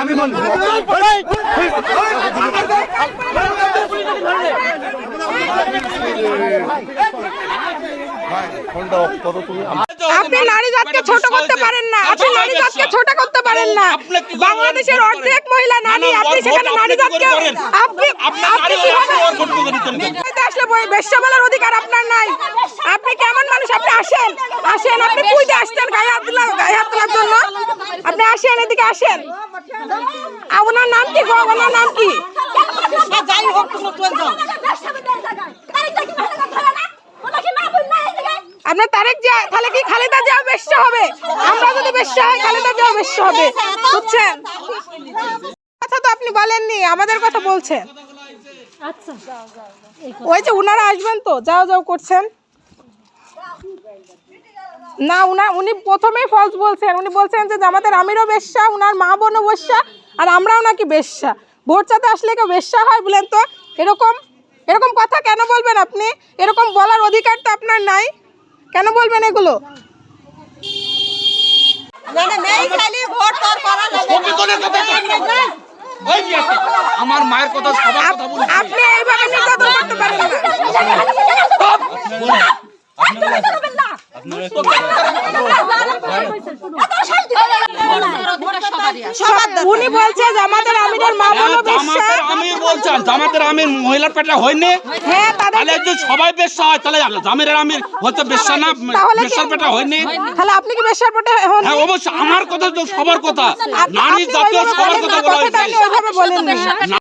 আমি বলি আপনি নারী জাতকে ছোট করতে পারেন না, আপনি নারী জাতকে ছোট করতে পারেন না। বাংলাদেশের অর্ধেক মহিলা নারী, আপনি সেখানে নারী জাতকে আপনি আসলে বেশ্যা বলার অধিকার আপনার নাই। আপনি কেমন মানুষ? আপনি আসেন, আপনি পুজো আসছেন গায়ে হাত তোলার জন্য। আপনি আসেন, এদিকে আসেন। ওনার নাম কি গো? ওনার নাম কি? আপনার তারেক জিয়া, তাহলে কি খালেদা জিয়া বেশ্যা হবে? আমরা যদি বেশ্যা হয় খালেদা জিয়া বেশ্যা হবে, বুঝছেন? কথা তো আপনি বলেননি, আমাদের কথা বলছেন। ওই যে উনারা আসবেন তো, যাও করছেন না। উনি প্রথমেই ফলস বলছেন। উনি বলছেন যে জামাতের আমিরও বেশ্যা, উনার মা বোনও বেশ্যা, আর আমরাও নাকি বেশ্যা। ভোট চাতে আসলে কেউ বেশ্যা হয় বলেন তো? এরকম কথা কেন বলবেন আপনি? এরকম বলার অধিকার তো আপনার নাই। কেন বলবেন এগুলো? আমার মায়ের কথা সবার কথা বলি। আপনি এইভাবে নির্যাতন করতে পারেন না। উনি বলছে জামাতের আমিরের মা বোনও বেশ্যা। আমির বলছেন জামাতের আমির মহিলার পেটে হয়নি। হ্যাঁ, তাহলে যদি সবাই বেশ্যা হয় তাহলে জামিরের আমির হচ্ছে বেশ্যা না, বেশ্যার পেটে হয়নি। তাহলে আপনি কি বেশ্যার পেটে হন? হ্যাঁ অবশ্যই, আমার কথা তো সবার কথা, নারী জাতীয় সবার কথা বলা হয়েছে। ওইভাবে বলেন না।